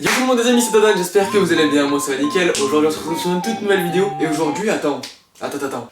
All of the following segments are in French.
Yo tout le monde les amis, c'est Dadan, j'espère que vous allez bien, moi ça va nickel. Aujourd'hui on se retrouve sur une toute nouvelle vidéo. Et aujourd'hui, attends,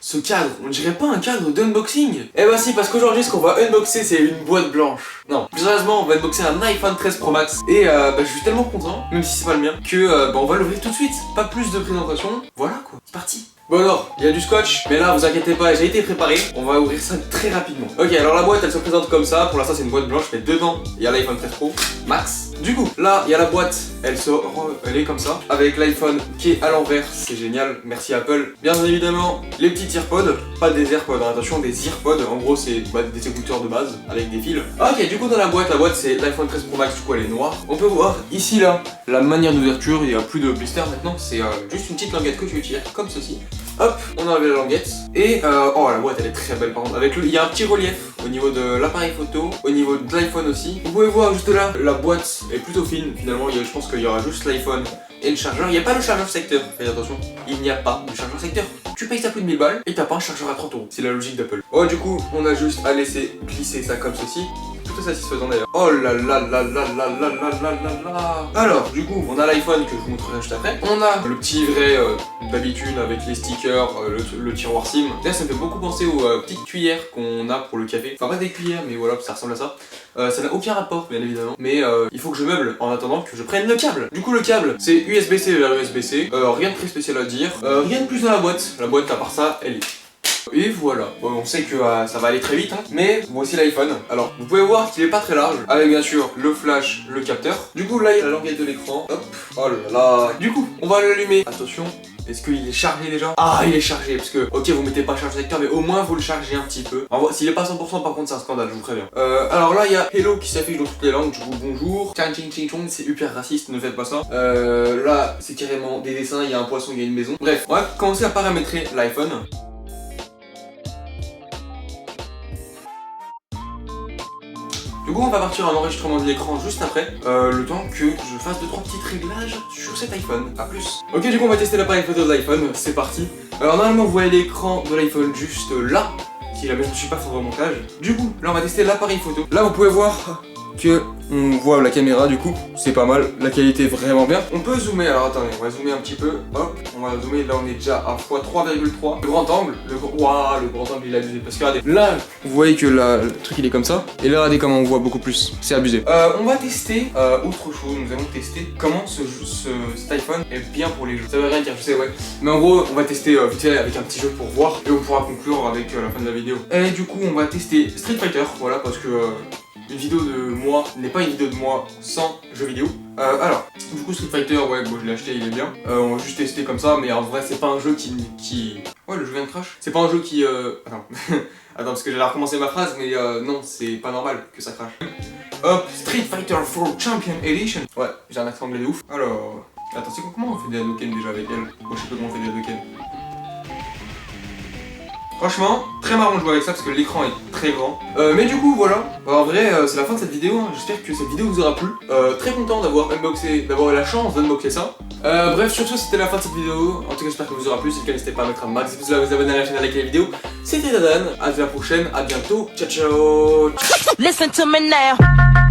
ce cadre, on dirait pas un cadre d'unboxing? Eh bah si, parce qu'aujourd'hui ce qu'on va unboxer c'est une boîte blanche. Non, plus sérieusement on va unboxer un iPhone 13 Pro Max. Et je suis tellement content, même si c'est pas le mien, que on va l'ouvrir tout de suite. Pas plus de présentation, voilà quoi, c'est parti. Bon alors, il y a du scotch, mais là vous inquiétez pas, j'ai été préparé, on va ouvrir ça très rapidement. Ok, alors la boîte elle se présente comme ça, pour l'instant c'est une boîte blanche, mais dedans il y a l'iPhone 13 Pro Max. Du coup, là il y a la boîte, elle est comme ça, avec l'iPhone qui est à l'envers, c'est génial, merci Apple. Bien évidemment, les petits AirPods, pas des AirPods, hein, attention, des EarPods, en gros c'est des écouteurs de base, avec des fils. Ok, du coup dans la boîte c'est l'iPhone 13 Pro Max, du coup elle est noire. On peut voir ici là, la manière d'ouverture, il n'y a plus de blister maintenant, c'est juste une petite languette que tu tires, comme ceci. Hop, on enlève la languette. Et oh la boîte elle est très belle par contre. Il y a un petit relief au niveau de l'appareil photo, au niveau de l'iPhone aussi. Vous pouvez voir juste là, la boîte est plutôt fine finalement. Je pense qu'il y aura juste l'iPhone et le chargeur. Il n'y a pas le chargeur secteur, faites attention. Il n'y a pas de chargeur secteur. Tu payes ça plus de 1000 balles et t'as pas un chargeur à 30 €. C'est la logique d'Apple. Oh du coup, on a juste à laisser glisser ça comme ceci. Tout satisfaisant d'ailleurs. Oh là là là là là là là là là là. Alors, du coup, on a l'iPhone que je vous montrerai juste après. On a le petit vrai d'habitude avec les stickers, le tiroir SIM. Là, ça me fait beaucoup penser aux petites cuillères qu'on a pour le café. Enfin, pas des cuillères, mais voilà, ça ressemble à ça. Ça n'a aucun rapport, bien évidemment. Mais il faut que je meuble en attendant que je prenne le câble. Du coup, le câble, c'est USB-C vers USB-C. Rien de très spécial à dire. Rien de plus dans la boîte. La boîte, à part ça, elle est. Et voilà, bon, on sait que ça va aller très vite, hein. Mais voici l'iPhone. Alors, vous pouvez voir qu'il est pas très large, avec bien sûr le flash, le capteur. Du coup, là, il y a la languette de l'écran. Hop, oh là là. Du coup, on va l'allumer. Attention, est-ce qu'il est chargé déjà? Ah, il est chargé, parce que, ok, vous mettez pas charge secteur, mais au moins vous le chargez un petit peu. S'il est pas 100%, par contre, c'est un scandale, je vous préviens. Alors là, il y a Hello qui s'affiche dans toutes les langues. Du coup, bonjour. C'est hyper raciste, ne faites pas ça. Là, c'est carrément des dessins, il y a un poisson, il y a une maison. Bref, on va commencer à paramétrer l'iPhone. Du coup on va partir en enregistrement de l'écran juste après, le temps que je fasse 2-3 petits réglages sur cet iPhone, à plus. Ok, du coup on va tester l'appareil photo de l'iPhone, c'est parti. Alors normalement vous voyez l'écran de l'iPhone juste là, si jamais je ne suis pas sur le montage. Du coup là on va tester l'appareil photo. Là vous pouvez voir que on voit la caméra, du coup c'est pas mal, la qualité est vraiment bien. On peut zoomer, alors attendez, on va zoomer un petit peu, hop, on va zoomer, là on est déjà à x3,3. Le grand angle, le grand angle il est abusé, parce que regardez, là vous voyez que le truc il est comme ça, et là regardez comment on voit beaucoup plus, c'est abusé. On va tester autre chose, nous allons tester comment cet iPhone est bien pour les jeux. Ça veut rien dire, je sais, ouais, mais en gros on va tester vite fait avec un petit jeu pour voir, et on pourra conclure avec la fin de la vidéo. Et du coup on va tester Street Fighter, voilà, parce que une vidéo de moi n'est pas une vidéo de moi sans jeu vidéo. Alors, du coup Street Fighter, ouais, bon je l'ai acheté, il est bien. On va juste tester comme ça, mais en vrai c'est pas un jeu qui... Ouais, le jeu vient de crash. C'est pas un jeu qui... Attends, attends, parce que j'allais recommencer ma phrase, mais non, c'est pas normal que ça crache. Hop, Street Fighter 4 Champion Edition. Ouais, j'ai un accent anglais de ouf. Alors... Attends, c'est comment on fait des Hadouken déjà avec elle? Moi je sais pas comment on fait des Hadouken. Franchement, très marrant de jouer avec ça parce que l'écran est très grand. Mais du coup, voilà. En vrai, c'est la fin de cette vidéo. Hein. J'espère que cette vidéo vous aura plu. Très content d'avoir unboxé, d'avoir eu la chance d'unboxer ça. Bref, sur ce, c'était la fin de cette vidéo. En tout cas, j'espère que vous aura plu. Si c'est le cas, n'hésitez pas à mettre un max de pouces, à vous abonner à la chaîne, à liker la vidéo. C'était Dadan. À la prochaine. À bientôt. Ciao, ciao. Listen to me now.